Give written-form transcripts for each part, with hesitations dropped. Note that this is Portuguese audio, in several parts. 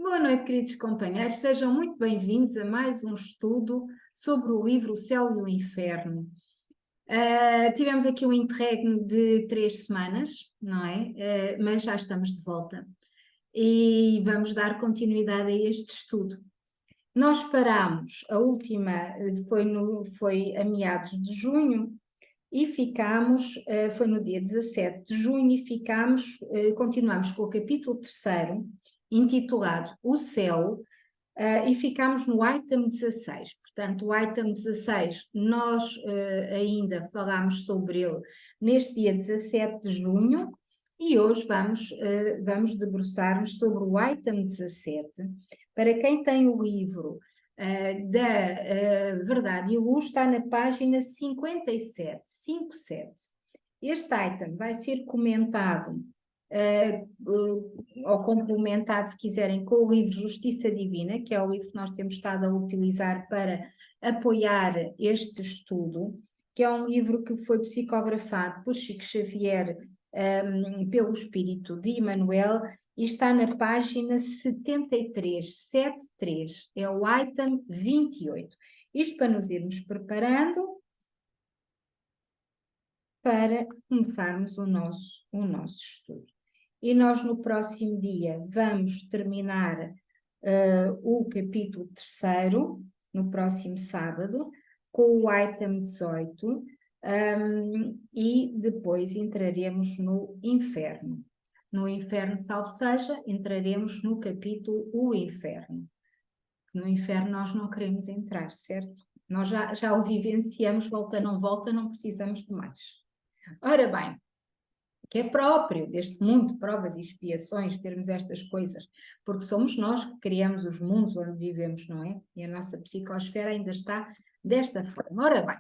Boa noite, queridos companheiros. Sejam muito bem-vindos a mais um estudo sobre o livro O Céu e o Inferno. Tivemos aqui um interregno de 3 semanas, não é? Mas já estamos de volta e vamos dar continuidade a este estudo. Nós parámos, a última foi a meados de junho e ficámos, foi no dia 17 de junho e continuamos com o capítulo 3º, intitulado O Céu, e ficámos no item 16. Portanto, o item 16, nós ainda falámos sobre ele neste dia 17 de junho, e hoje vamos debruçar-nos sobre o item 17. Para quem tem o livro da Verdade e Luz, está na página 57. Este item vai ser comentado ou complementado, se quiserem, com o livro Justiça Divina, que é o livro que nós temos estado a utilizar para apoiar este estudo, que é um livro que foi psicografado por Chico Xavier pelo Espírito de Emmanuel, e está na página 73, é o item 28. Isto para nos irmos preparando para começarmos o nosso estudo. E nós no próximo dia vamos terminar o capítulo 3º, no próximo sábado, com o item 18, e depois entraremos no inferno. No inferno, salvo seja, entraremos no capítulo O Inferno. No inferno nós não queremos entrar, certo? Nós já o vivenciamos, volta, não precisamos de mais. Ora bem, que é próprio deste mundo de provas e expiações termos estas coisas, porque somos nós que criamos os mundos onde vivemos, não é? E a nossa psicosfera ainda está desta forma. Ora bem,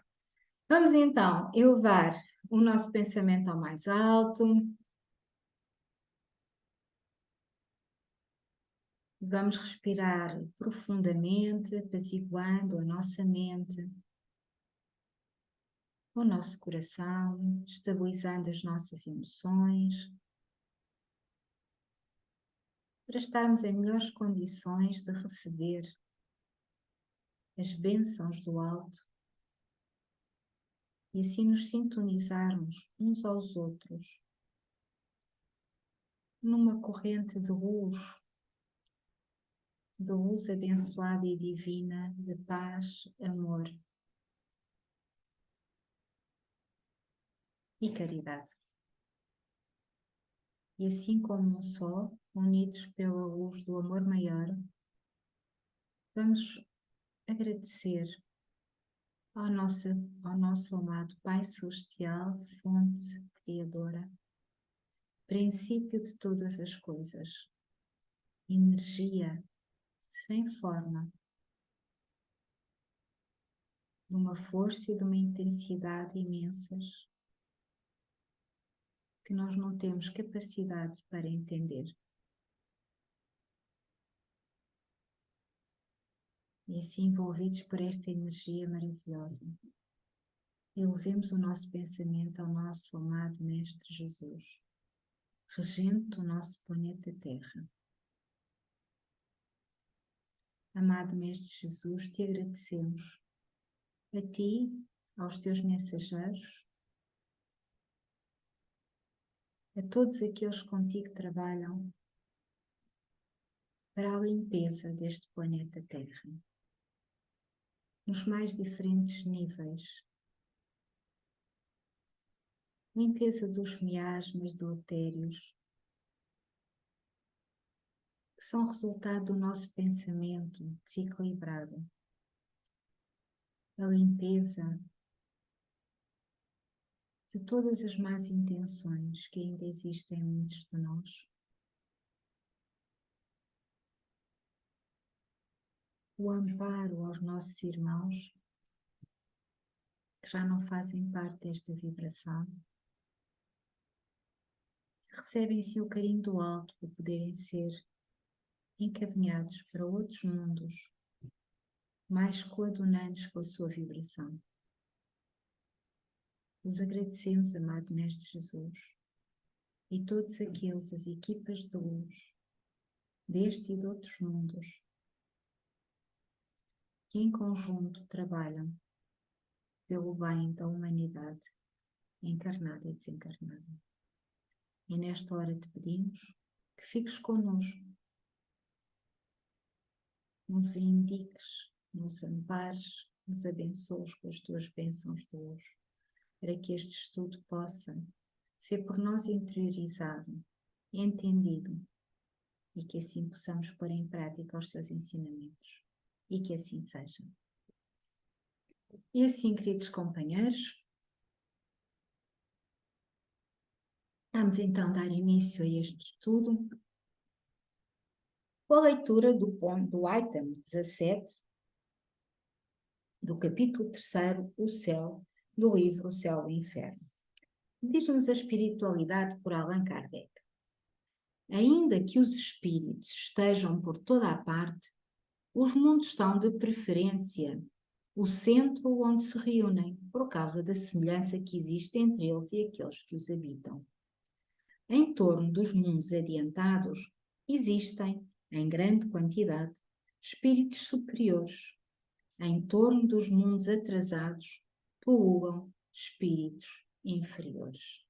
vamos então elevar o nosso pensamento ao mais alto. Vamos respirar profundamente, apaziguando a nossa mente, o nosso coração, estabilizando as nossas emoções, para estarmos em melhores condições de receber as bênçãos do alto e assim nos sintonizarmos uns aos outros numa corrente de luz abençoada e divina, de paz, amor e caridade. E assim como um só, unidos pela luz do amor maior, vamos agradecer ao nosso amado Pai Celestial, fonte criadora, princípio de todas as coisas, energia sem forma, de uma força e de uma intensidade imensas, que nós não temos capacidade para entender. E assim, envolvidos por esta energia maravilhosa, elevemos o nosso pensamento ao nosso amado Mestre Jesus, regente do nosso planeta Terra. Amado Mestre Jesus, te agradecemos, a ti, aos teus mensageiros, a todos aqueles que contigo trabalham para a limpeza deste planeta Terra, nos mais diferentes níveis. Limpeza dos miasmas deletérios, que são resultado do nosso pensamento desequilibrado. A limpeza de todas as más intenções que ainda existem em muitos de nós. O amparo aos nossos irmãos que já não fazem parte desta vibração, que recebem assim o carinho do alto para poderem ser encaminhados para outros mundos mais coadunantes com a sua vibração. Os agradecemos, amado Mestre Jesus, e todos aqueles, as equipas de luz, deste e de outros mundos, que em conjunto trabalham pelo bem da humanidade, encarnada e desencarnada. E nesta hora te pedimos que fiques connosco, nos indiques, nos ampares, nos abençoes com as tuas bênçãos de hoje, para que este estudo possa ser por nós interiorizado, entendido, e que assim possamos pôr em prática os seus ensinamentos. E que assim seja. E assim, queridos companheiros, vamos então dar início a este estudo com a leitura do item 17, do capítulo 3, O Céu, do livro O Céu e o Inferno. Diz-nos a espiritualidade por Allan Kardec. Ainda que os espíritos estejam por toda a parte, os mundos são de preferência o centro onde se reúnem, por causa da semelhança que existe entre eles e aqueles que os habitam. Em torno dos mundos adiantados, existem, em grande quantidade, espíritos superiores. Em torno dos mundos atrasados, pululam espíritos inferiores.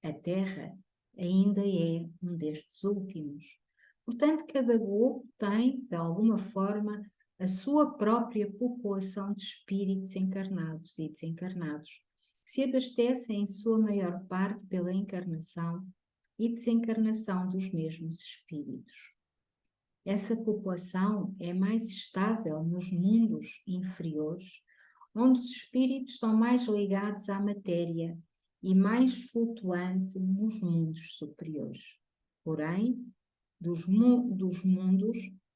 A Terra ainda é um destes últimos. Portanto, cada globo tem, de alguma forma, a sua própria população de espíritos encarnados e desencarnados, que se abastecem em sua maior parte pela encarnação e desencarnação dos mesmos espíritos. Essa população é mais estável nos mundos inferiores, onde os espíritos são mais ligados à matéria e mais flutuante nos mundos superiores. Porém, dos mundos,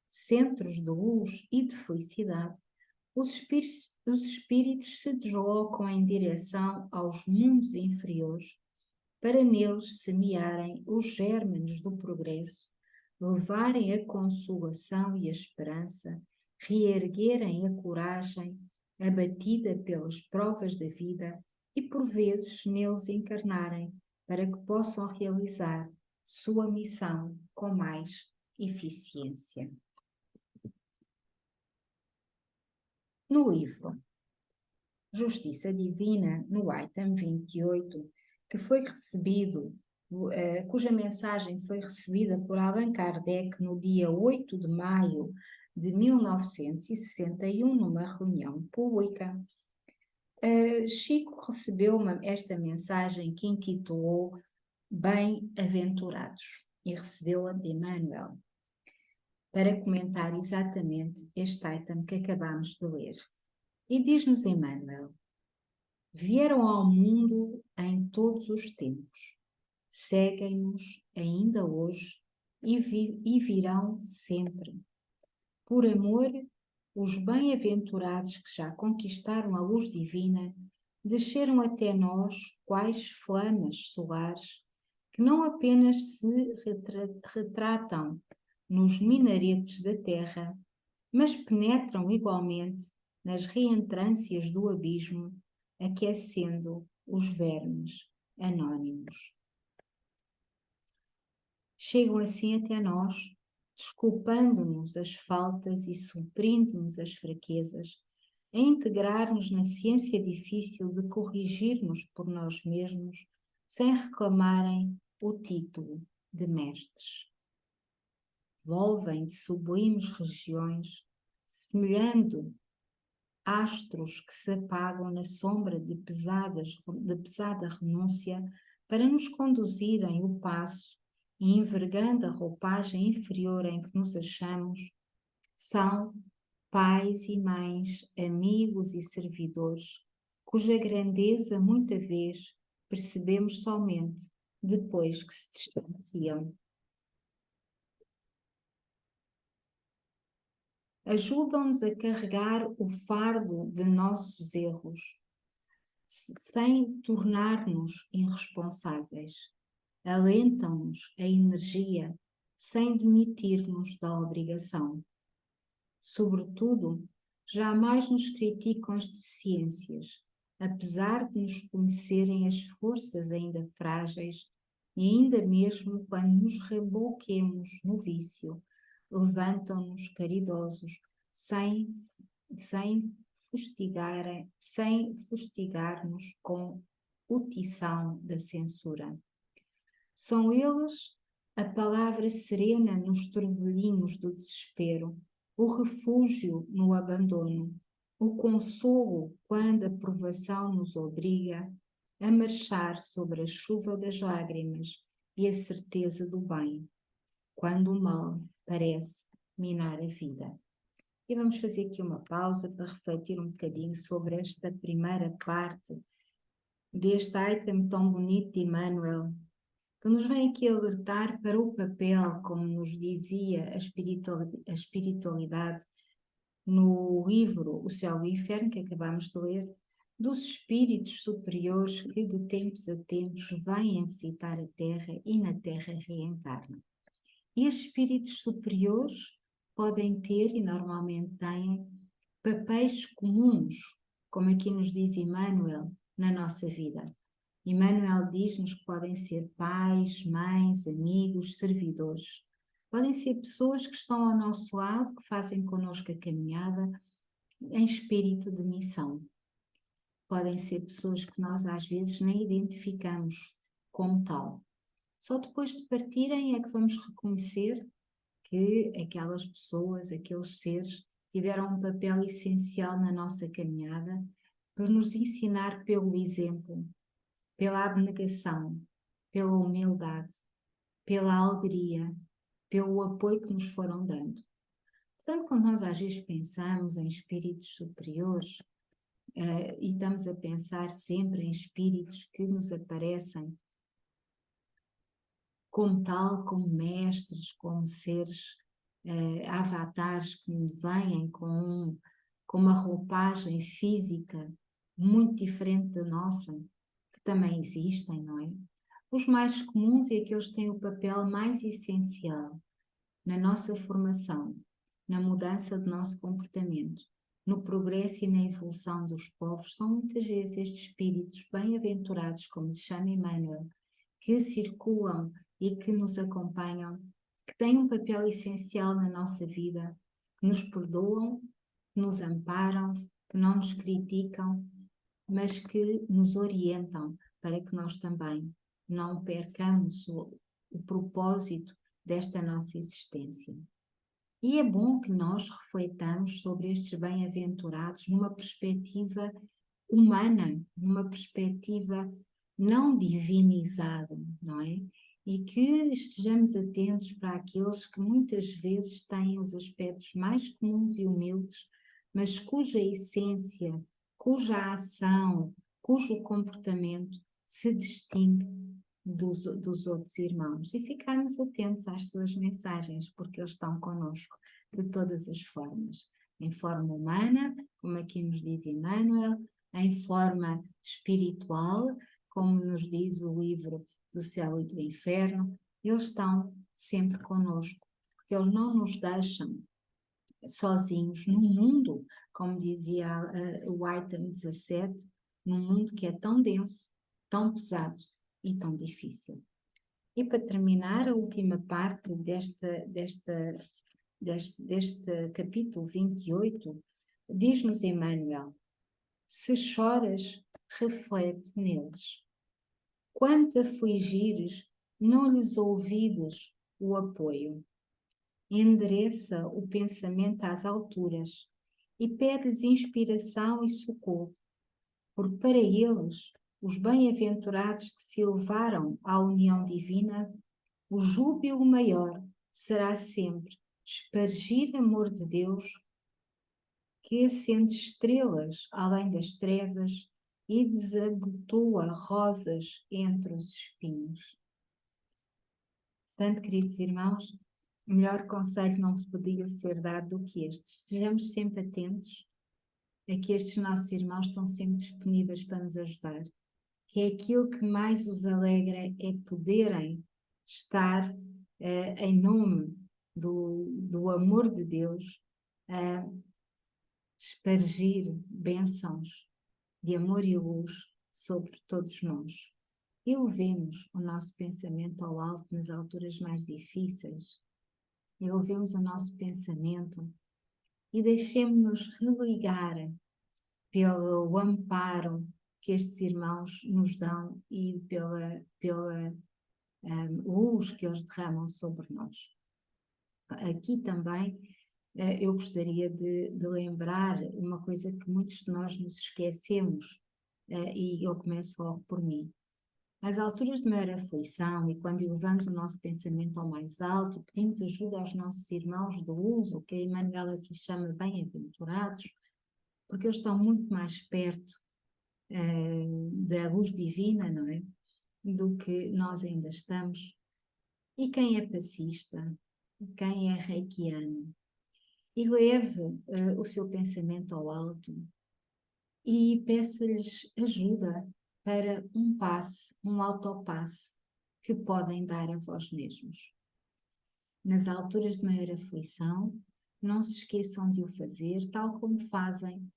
centros de luz e de felicidade, os espíritos se deslocam em direção aos mundos inferiores para neles semearem os gérmenes do progresso, levarem a consolação e a esperança, reerguerem a coragem abatida pelas provas da vida e por vezes neles encarnarem para que possam realizar sua missão com mais eficiência. No livro Justiça Divina, no item 28, que foi recebido, cuja mensagem foi recebida por Allan Kardec no dia 8 de maio de 1961, numa reunião pública, Chico recebeu esta mensagem que intitulou Bem-aventurados e recebeu-a de Emmanuel, para comentar exatamente este item que acabamos de ler. E diz-nos Emmanuel: vieram ao mundo em todos os tempos, seguem-nos ainda hoje e virão sempre. Por amor, os bem-aventurados que já conquistaram a luz divina desceram até nós quais flamas solares que não apenas se retratam nos minaretes da terra, mas penetram igualmente nas reentrâncias do abismo, aquecendo os vermes anónimos. Chegam assim até nós, desculpando-nos as faltas e suprindo-nos as fraquezas, a integrar-nos na ciência difícil de corrigir-nos por nós mesmos, sem reclamarem o título de mestres. Volvem de sublimes regiões, semelhando astros que se apagam na sombra de pesada renúncia, para nos conduzirem o passo e, envergando a roupagem inferior em que nos achamos, são pais e mães, amigos e servidores, cuja grandeza muita vez percebemos somente depois que se distanciam. Ajudam-nos a carregar o fardo de nossos erros, sem tornar-nos irresponsáveis. Alentam-nos a energia, sem demitir-nos da obrigação. Sobretudo, jamais nos criticam as deficiências, apesar de nos conhecerem as forças ainda frágeis, e ainda mesmo quando nos reboquemos no vício, levantam-nos caridosos, sem sem fustigar-nos com o tição da censura. São eles a palavra serena nos turbilhinhos do desespero, o refúgio no abandono, o consolo quando a provação nos obriga a marchar sobre a chuva das lágrimas e a certeza do bem, quando o mal parece minar a vida. E vamos fazer aqui uma pausa para refletir um bocadinho sobre esta primeira parte deste item tão bonito de Emmanuel, que nos vem aqui alertar para o papel, como nos dizia a espiritualidade no livro O Céu e o Inferno, que acabamos de ler, dos espíritos superiores que de tempos a tempos vêm visitar a Terra e na Terra reencarnam. E estes espíritos superiores podem ter, e normalmente têm, papéis comuns, como aqui nos diz Emmanuel, na nossa vida. Emmanuel diz-nos que podem ser pais, mães, amigos, servidores. Podem ser pessoas que estão ao nosso lado, que fazem connosco a caminhada em espírito de missão. Podem ser pessoas que nós às vezes nem identificamos como tal. Só depois de partirem é que vamos reconhecer que aquelas pessoas, aqueles seres, tiveram um papel essencial na nossa caminhada para nos ensinar pelo exemplo, pela abnegação, pela humildade, pela alegria, pelo apoio que nos foram dando. Portanto, quando nós às vezes pensamos em espíritos superiores, e estamos a pensar sempre em espíritos que nos aparecem como tal, como mestres, como seres avatares que vêm com uma roupagem física muito diferente da nossa, que também existem, não é? Os mais comuns e aqueles que têm o papel mais essencial na nossa formação, na mudança do nosso comportamento, no progresso e na evolução dos povos, são muitas vezes estes espíritos bem-aventurados, como se chama Emmanuel, que circulam e que nos acompanham, que têm um papel essencial na nossa vida, que nos perdoam, que nos amparam, que não nos criticam, mas que nos orientam para que nós também não percamos o propósito desta nossa existência. E é bom que nós refletamos sobre estes bem-aventurados numa perspectiva humana, numa perspectiva não divinizada, não é? E que estejamos atentos para aqueles que muitas vezes têm os aspectos mais comuns e humildes, mas cuja essência, cuja ação, cujo comportamento se distingue dos outros irmãos, e ficarmos atentos às suas mensagens, porque eles estão connosco de todas as formas, em forma humana, como aqui nos diz Emmanuel, em forma espiritual, como nos diz o livro do Céu e do Inferno. Eles estão sempre connosco, porque eles não nos deixam sozinhos no mundo, como dizia o item 17, num mundo que é tão denso, tão pesado e tão difícil. E para terminar, a última parte deste capítulo 28, diz-nos Emmanuel: se choras, reflete neles. Quando te afligires, não lhes ouvides o apoio. Endereça o pensamento às alturas e pede-lhes inspiração e socorro, porque para eles, os bem-aventurados que se elevaram à união divina, o júbilo maior será sempre espargir amor de Deus que acende estrelas além das trevas e desabotoa rosas entre os espinhos. Portanto, queridos irmãos, o melhor conselho não vos podia ser dado do que este. Estejamos sempre atentos a que estes nossos irmãos estão sempre disponíveis para nos ajudar, que é aquilo que mais os alegra, é poderem estar em nome do amor de Deus, a espargir bênçãos de amor e luz sobre todos nós. E levemos o nosso pensamento ao alto nas alturas mais difíceis, elevemos o nosso pensamento e deixemos-nos religar pelo amparo que estes irmãos nos dão e pela luz que eles derramam sobre nós. Aqui também eu gostaria de lembrar uma coisa que muitos de nós nos esquecemos, e eu começo logo por mim. Nas alturas de maior aflição e quando elevamos o nosso pensamento ao mais alto e pedimos ajuda aos nossos irmãos de luz, o que a Emmanuel aqui chama bem-aventurados, porque eles estão muito mais perto da luz divina, não é? Do que nós ainda estamos. E quem é passista, quem é reikiano, e leve o seu pensamento ao alto e peça-lhes ajuda para um passe, um autopasse que podem dar a vós mesmos. Nas alturas de maior aflição, não se esqueçam de o fazer, tal como fazem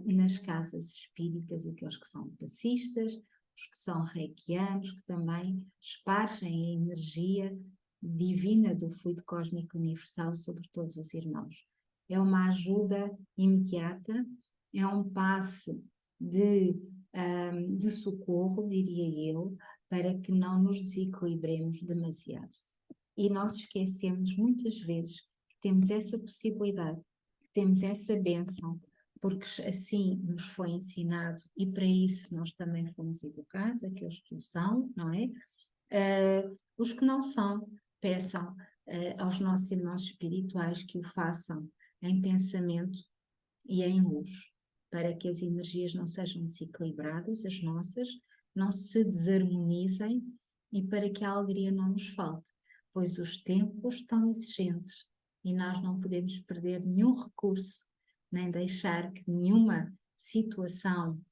nas casas espíritas, aqueles que são passistas, os que são reikianos, que também espargem a energia divina do fluido cósmico universal sobre todos os irmãos. É uma ajuda imediata, é um passe de socorro, diria eu, para que não nos desequilibremos demasiado. E nós esquecemos muitas vezes que temos essa possibilidade, que temos essa bênção, porque assim nos foi ensinado e para isso nós também fomos educados, aqueles que o são, não é? Os que não são, peçam aos nossos irmãos espirituais que o façam em pensamento e em luz, para que as energias não sejam desequilibradas, as nossas, não se desarmonizem e para que a alegria não nos falte, pois os tempos estão exigentes e nós não podemos perder nenhum recurso, nem deixar que nenhuma situação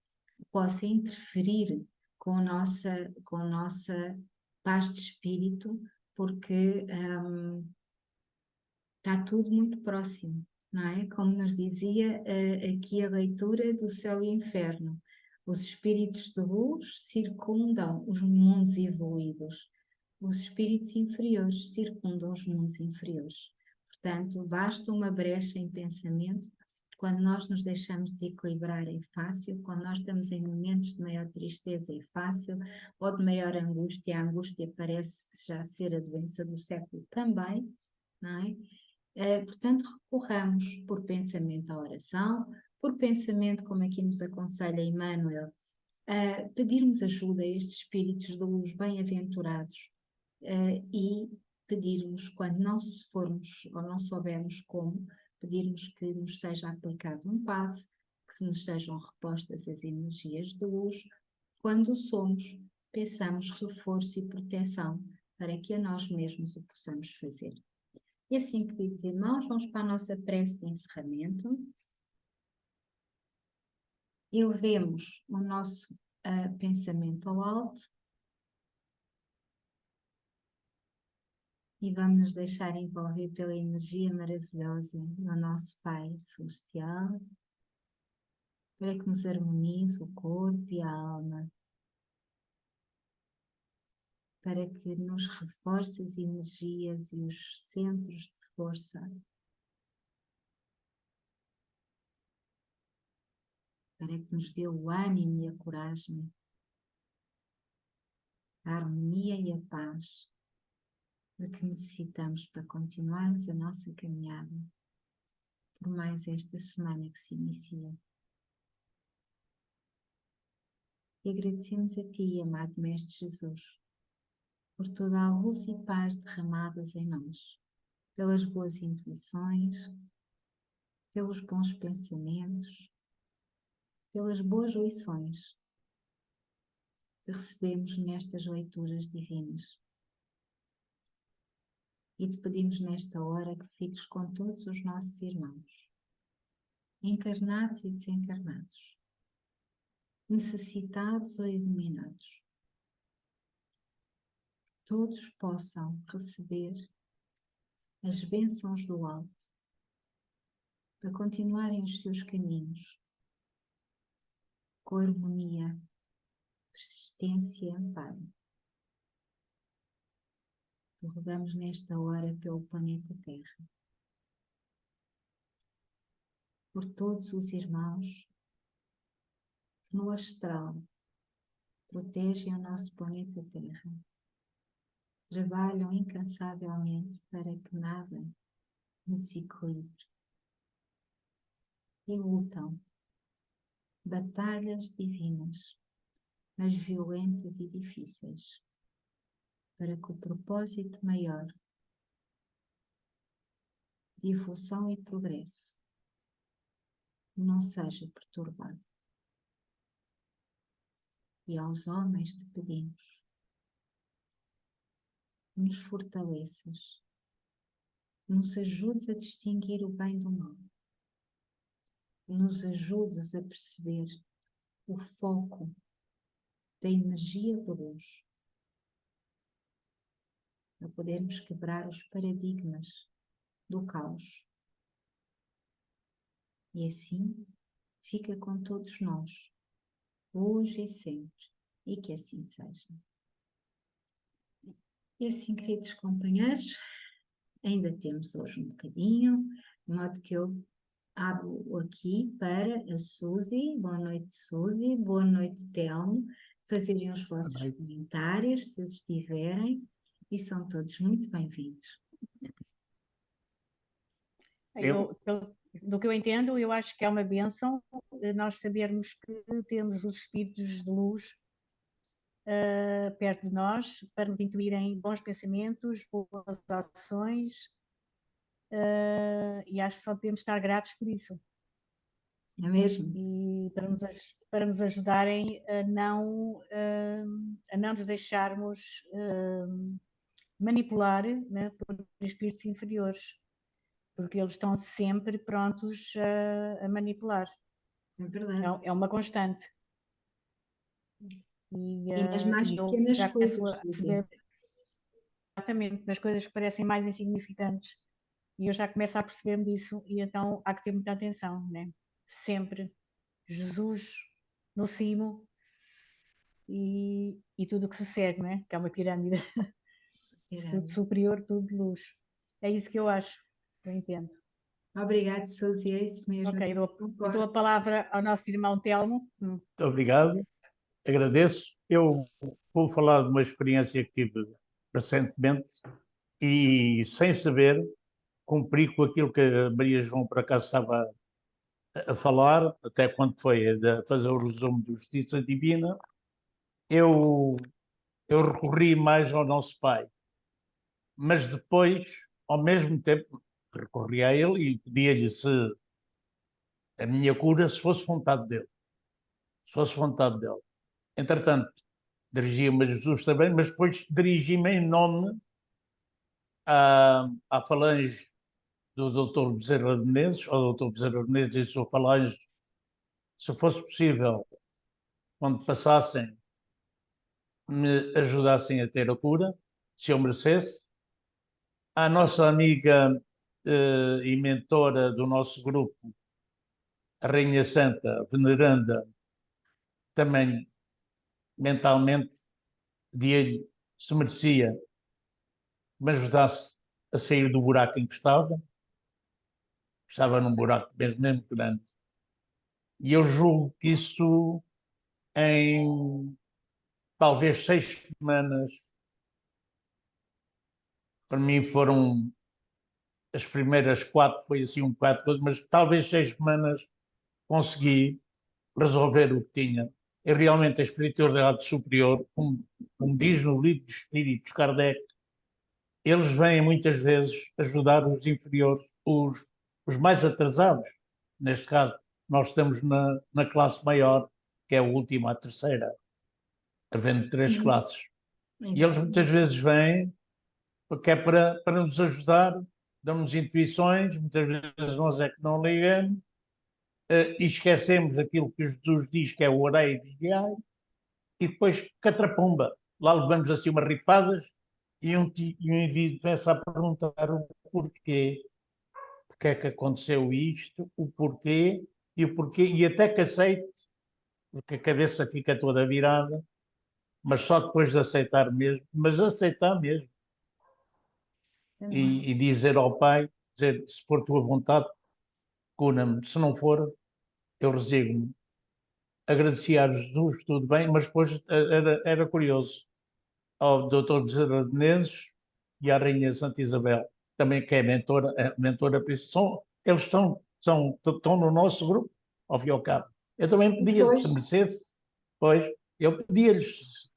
possa interferir com a nossa paz de espírito, porque está tudo muito próximo, não é? Como nos dizia aqui a leitura do Céu e Inferno. Os espíritos de luz circundam os mundos evoluídos. Os espíritos inferiores circundam os mundos inferiores. Portanto, basta uma brecha em pensamento. Quando nós nos deixamos desequilibrar é fácil, quando nós estamos em momentos de maior tristeza é fácil, ou de maior angústia, a angústia parece já ser a doença do século também, não é? Portanto, recorramos por pensamento à oração, por pensamento, como aqui nos aconselha Emmanuel, a pedirmos ajuda a estes espíritos de luz bem-aventurados e pedirmos, quando não formos ou não soubermos como, pedirmos que nos seja aplicado um passe, que se nos sejam repostas as energias de luz. Quando o somos, peçamos reforço e proteção para que a nós mesmos o possamos fazer. E assim, queridos irmãos, vamos para a nossa prece de encerramento. Elevemos o nosso pensamento ao alto e vamos nos deixar envolver pela energia maravilhosa do nosso Pai Celestial, para que nos harmonize o corpo e a alma, para que nos reforce as energias e os centros de força, para que nos dê o ânimo e a coragem, a harmonia e a paz que necessitamos para continuarmos a nossa caminhada por mais esta semana que se inicia. E agradecemos a Ti, amado Mestre Jesus, por toda a luz e paz derramadas em nós, pelas boas intuições, pelos bons pensamentos, pelas boas lições que recebemos nestas leituras divinas. E te pedimos nesta hora que fiques com todos os nossos irmãos, encarnados e desencarnados, necessitados ou iluminados, todos possam receber as bênçãos do alto para continuarem os seus caminhos com harmonia, persistência e amparo. que rodamos nesta hora pelo planeta Terra, por todos os irmãos que no astral protegem o nosso planeta Terra, trabalham incansavelmente para que nada no desequilíbrio e lutam batalhas divinas, mas violentas e difíceis, para que o propósito maior de evolução e progresso não seja perturbado. E aos homens te pedimos, nos fortaleças, nos ajudes a distinguir o bem do mal, nos ajudes a perceber o foco da energia de luz, a podermos quebrar os paradigmas do caos. E assim fica com todos nós, hoje e sempre, e que assim seja. E assim, queridos companheiros, ainda temos hoje um bocadinho, de modo que eu abro aqui para a Suzy. Boa noite, Suzy. Boa noite, Telmo. Fazerem os vossos comentários, se os tiverem, e são todos muito bem-vindos. Do que eu entendo, eu acho que é uma bênção nós sabermos que temos os espíritos de luz perto de nós para nos intuírem bons pensamentos, boas ações, e acho que só devemos estar gratos por isso. É mesmo? E para nos ajudarem a não nos deixarmos manipular, né, por espíritos inferiores, porque eles estão sempre prontos a manipular. É verdade. É uma constante. E nas mais pequenas coisas, Suzy. Exatamente, nas coisas que parecem mais insignificantes. E eu já começo a perceber-me disso, e então há que ter muita atenção, né? Sempre Jesus no cimo e tudo o que se segue, né? Que é uma pirâmide. Tudo superior, tudo de luz. É isso que eu acho, eu entendo. Obrigada, Suzy, é isso mesmo. Ok, eu dou a palavra ao nosso irmão Telmo. Muito obrigado, agradeço. Eu vou falar de uma experiência que tive recentemente e, sem saber, cumpri com aquilo que a Maria João por acaso estava a falar, até quando foi a fazer o resumo de Justiça Divina. Eu recorri mais ao nosso Pai, mas depois, ao mesmo tempo, recorri a Ele e pedia-lhe se a minha cura se fosse vontade dele. Se fosse vontade dele. Entretanto, dirigia-me a Jesus também, mas depois dirigi-me em nome à falange do Dr. Bezerra de Menezes, ao Dr. Bezerra de Menezes e sua falange, se fosse possível, quando passassem, me ajudassem a ter a cura, se eu merecesse. A nossa amiga e mentora do nosso grupo, a Rainha Santa, veneranda, também mentalmente, pedia-lhe se merecia me ajudasse a sair do buraco em que estava. Estava num buraco mesmo grande. E eu julgo que isso, em talvez 6 semanas, para mim foram as primeiras 4, foi assim um bocado, mas talvez 6 semanas consegui resolver o que tinha. E realmente a espiritualidade superior, como diz no livro dos Espíritos, Kardec, eles vêm muitas vezes ajudar os inferiores, os mais atrasados. Neste caso, nós estamos na classe maior, que é a última, a terceira, havendo 3 classes. E eles muitas vezes vêm porque é para nos ajudar, dão-nos intuições, muitas vezes nós é que não ligamos, e esquecemos aquilo que Jesus diz que é o orei e vigiai, e depois catrapumba. Lá levamos assim umas ripadas e um indivíduo começa a perguntar o porquê, porque é que aconteceu isto, o porquê, e até que aceite, porque a cabeça fica toda virada, mas só depois de aceitar mesmo, mas aceitar mesmo. e dizer ao Pai, dizer, se for tua vontade, cura-me, se não for, eu resigno-me. Agradecia a Jesus, tudo bem, mas depois era curioso, ao Dr. Bezerra de Menezes e à Rainha Santa Isabel, também que é mentora, eles estão no nosso grupo, ao fim e ao cabo. Eu também pedia-lhes, se merecesse, pois, eu pedia-lhes,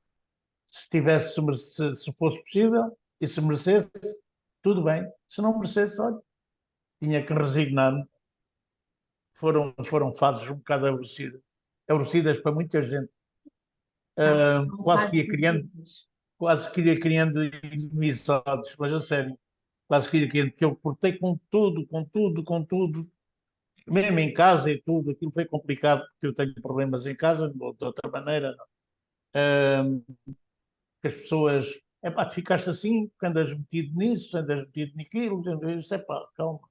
se tivesse, se fosse possível, e se merecesse, tudo bem. Se não merecesse, olha, tinha que resignar-me. Foram fases um bocado aborrecidas para muita gente. Quase que ia criando inimizades, mas a sério, quase que ia criando, que eu cortei com tudo, mesmo em casa e tudo, aquilo foi complicado, porque eu tenho problemas em casa, de outra maneira, que as pessoas, epá, ficaste assim, porque andas metido nisso, andas metido naquilo, eu disse, epá, calma.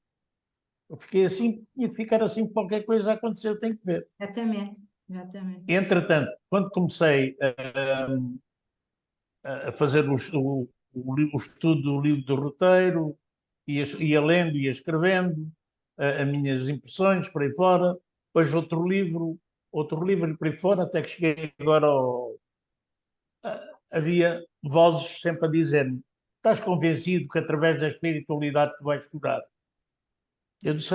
Eu fiquei assim, tinha que ficar assim, qualquer coisa aconteceu, tenho que ver. Exatamente. Entretanto, quando comecei a fazer o estudo do livro do roteiro, ia lendo, ia escrevendo, as minhas impressões por aí fora, depois outro livro por aí fora, até que cheguei agora havia vozes sempre a dizer-me: estás convencido que através da espiritualidade tu vais curar? Eu disse: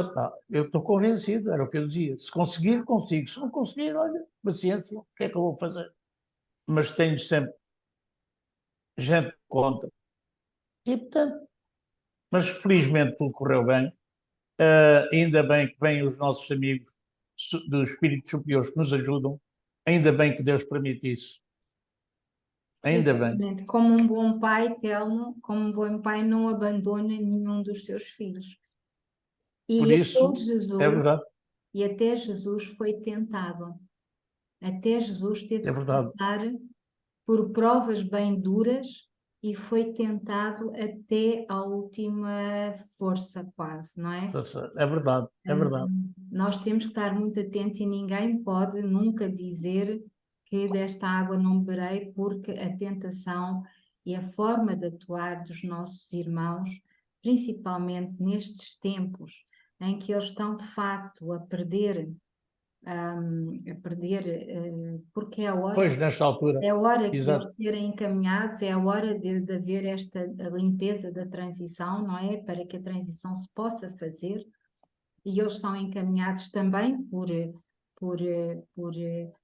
eu estou convencido, era o que eu dizia. Se conseguir, consigo. Se não conseguir, olha, paciência, o que é que eu vou fazer? Mas tenho sempre gente contra. E, portanto, mas felizmente tudo correu bem. Ainda bem que vêm os nossos amigos dos espíritos superiores que nos ajudam. Ainda bem que Deus permite isso. Ainda bem. Exatamente. Como um bom pai, Telmo, como um bom pai não abandona nenhum dos seus filhos. Por E isso, é verdade. E até Jesus foi tentado. Até Jesus teve É que verdade. passar por provas bem duras e foi tentado até a última força, quase, não é? É verdade, é verdade. Nós temos que estar muito atentos e ninguém pode nunca dizer que desta água não beberei, porque a tentação e a forma de atuar dos nossos irmãos, principalmente nestes tempos em que eles estão de facto a perder, porque é a hora. Pois, nesta altura. É a hora que Exato. eles serem encaminhados, é a hora de haver esta a limpeza da transição, não é? Para que a transição se possa fazer. E eles são encaminhados também por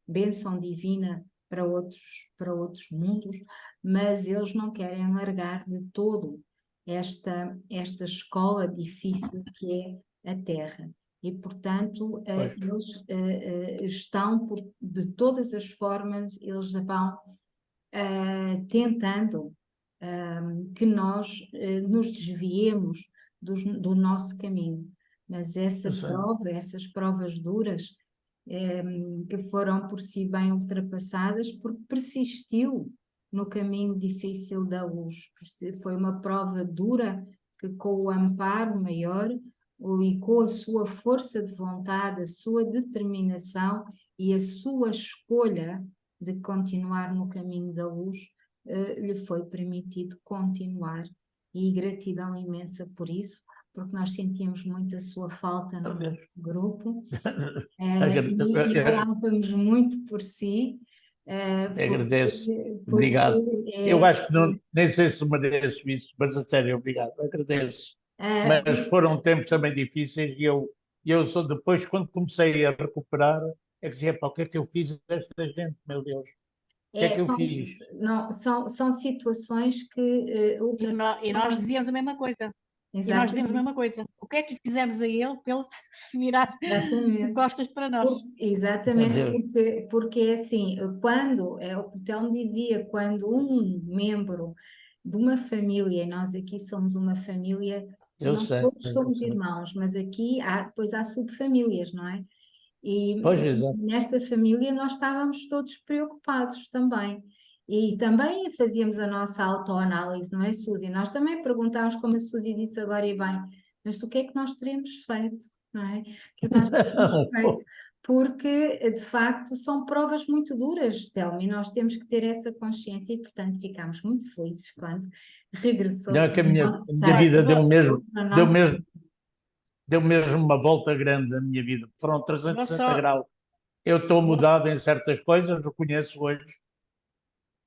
bênção divina para outros mundos, mas eles não querem largar de todo esta escola difícil que é a Terra. E, portanto, eles estão, de todas as formas, eles vão tentando que nós nos desviemos do nosso caminho. Mas essas provas duras, que foram por si bem ultrapassadas, porque persistiu no caminho difícil da luz. Foi uma prova dura que, com o amparo maior e com a sua força de vontade, a sua determinação e a sua escolha de continuar no caminho da luz, lhe foi permitido continuar. E gratidão imensa por isso, porque nós sentíamos muito a sua falta no nosso grupo, e orávamos muito por si. Agradeço, obrigado. Eu acho que nem sei se mereço isso, mas a sério, obrigado, agradeço. Mas foram tempos também difíceis e eu só depois, quando comecei a recuperar, é que dizia: pá, o que é que eu fiz a esta gente, meu Deus? O que é que eu fiz? Não, são situações que... E nós dizíamos a mesma coisa. Exatamente. E nós dizemos a mesma coisa. O que é que lhe fizemos a ele para ele se virar de costas para nós? Exatamente, porque é assim, quando, é o que o Telmo dizia, quando um membro de uma família, nós aqui somos uma família, nós todos somos irmãos, mas aqui depois há subfamílias, não é? E nesta família nós estávamos todos preocupados também. E também fazíamos a nossa autoanálise, não é, Suzy? Nós também perguntávamos, como a Suzy disse agora e bem, mas o que é que nós teríamos feito, não é? O que é que nós teríamos feito? porque de facto são provas muito duras, Telmo, e nós temos que ter essa consciência e, portanto, ficámos muito felizes quando regressou Não é para que a o minha, nosso a minha site, vida deu mesmo, para o deu nosso... mesmo, deu mesmo uma volta grande a minha vida. Foram Vou 360 só, graus. Eu estou vou, mudado em certas coisas, reconheço hoje.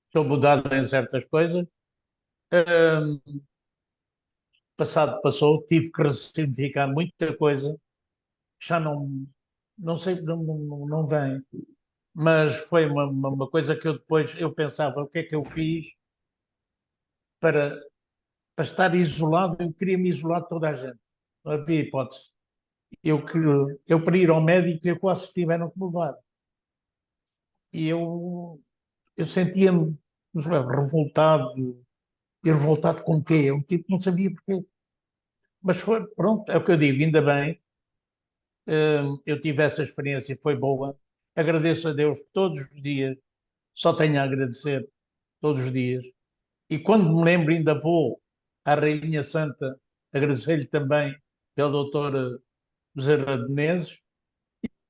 Estou mudado em certas coisas. Ahm, Passado passou, tive que ressignificar muita coisa. Já não sei, não vem. Mas foi uma coisa que eu depois eu pensava, o que é que eu fiz para, para estar isolado? Eu queria me isolar de toda a gente. Não havia hipótese. Eu, que, eu para ir ao médico, eu quase tiveram que me levar. E eu sentia-me, não sei, revoltado. E revoltado com o quê? Eu tipo, não sabia porquê. Mas foi, pronto, é o que eu digo, ainda bem. Eu tive essa experiência, foi boa. Agradeço a Deus todos os dias, só tenho a agradecer todos os dias. E quando me lembro, ainda vou à Rainha Santa agradecer-lhe também pelo doutor Bezerra de Menezes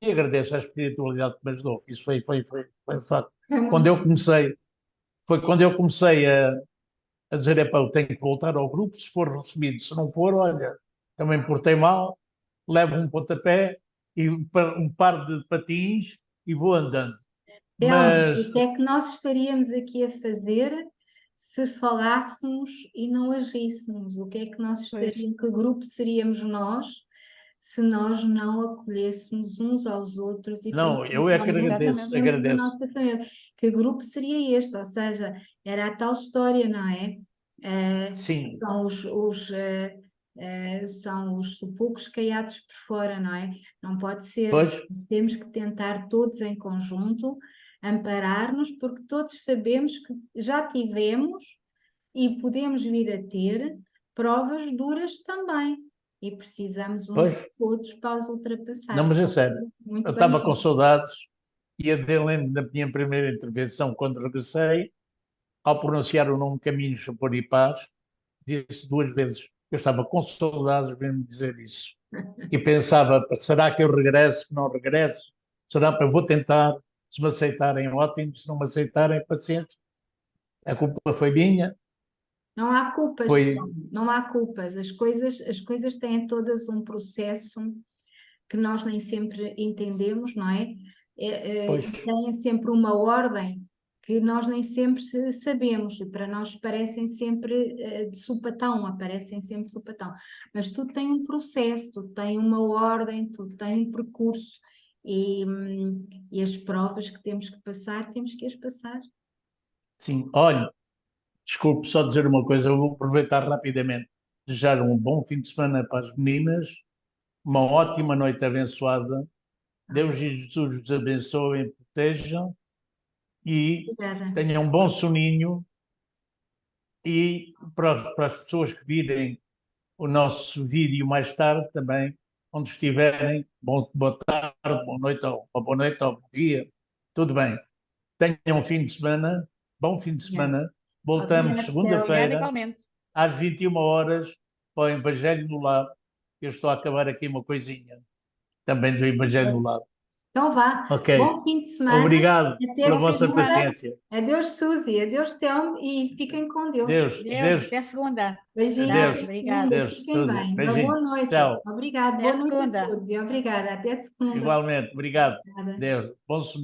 e agradeço a espiritualidade que me ajudou. Isso foi um facto. É Quando muito eu comecei, foi quando eu comecei a dizer, epá, eu tenho que voltar ao grupo, se for recebido, se não for, olha, também portei mal, levo um pontapé e um par de patins e vou andando. Telmo, Mas, o que é que nós estaríamos aqui a fazer se falássemos e não agíssemos? O que é que nós pois, estaríamos, que grupo seríamos nós se nós não acolhêssemos uns aos outros e não, eu é que principalmente agradeço, exatamente. dentro da agradeço. nossa família? Que grupo seria este? Ou seja, era a tal história, não é? Sim, São os poucos caiados por fora, não é? Não pode ser. pois, Temos que tentar todos em conjunto amparar-nos, porque todos sabemos que já tivemos e podemos vir a ter provas duras também. E precisamos uns pois. dos outros para os Não, ultrapassar. mas é sério, Muito eu bem. estava com saudades e a lembro da minha primeira intervenção quando regressei, ao pronunciar o nome Caminhos por e Paz, disse duas vezes. Eu estava com saudades mesmo de dizer isso. E pensava, será que eu regresso, que não regresso? Será que eu vou tentar? Se me aceitarem, ótimo. Se não me aceitarem, paciência. A culpa foi minha. Não há culpas, Foi, não há culpas. As coisas têm todas um processo que nós nem sempre entendemos, não é? pois, Têm sempre uma ordem que nós nem sempre sabemos, e para nós parecem sempre de supatão, aparecem sempre de supatão. Mas tudo tem um processo, tudo tem uma ordem, tudo tem um percurso, e as provas que temos que as passar. sim. Olha, desculpe só dizer uma coisa, eu vou aproveitar rapidamente. Desejar um bom fim de semana para as meninas, uma ótima noite abençoada. Deus e Jesus vos abençoem e protejam e Obrigada. tenham um bom soninho. E para as pessoas que virem o nosso vídeo mais tarde também, onde estiverem, boa tarde, boa noite ou bom dia, tudo bem. Tenham um fim de semana, bom fim de semana. Voltamos Obrigada, Obrigada segunda-feira, igualmente. às 21 horas, para o Evangelho no Lar. Eu estou a acabar aqui uma coisinha também do Evangelho no Lar. Então vá, Ok. bom fim de semana, Obrigado até pela vossa segunda. paciência. Adeus, Suzy, adeus, Telmo, e fiquem com Deus. Deus, Deus, Deus, até segunda. Beijinhos, Deus, Tá, até obrigada. segunda, Deus, fiquem Suzy. bem. Uma Beijinho. boa noite. Tchau. Obrigada, Até boa noite a segunda. todos e obrigada. Até segunda. Igualmente, obrigado. Obrigada. Deus, bom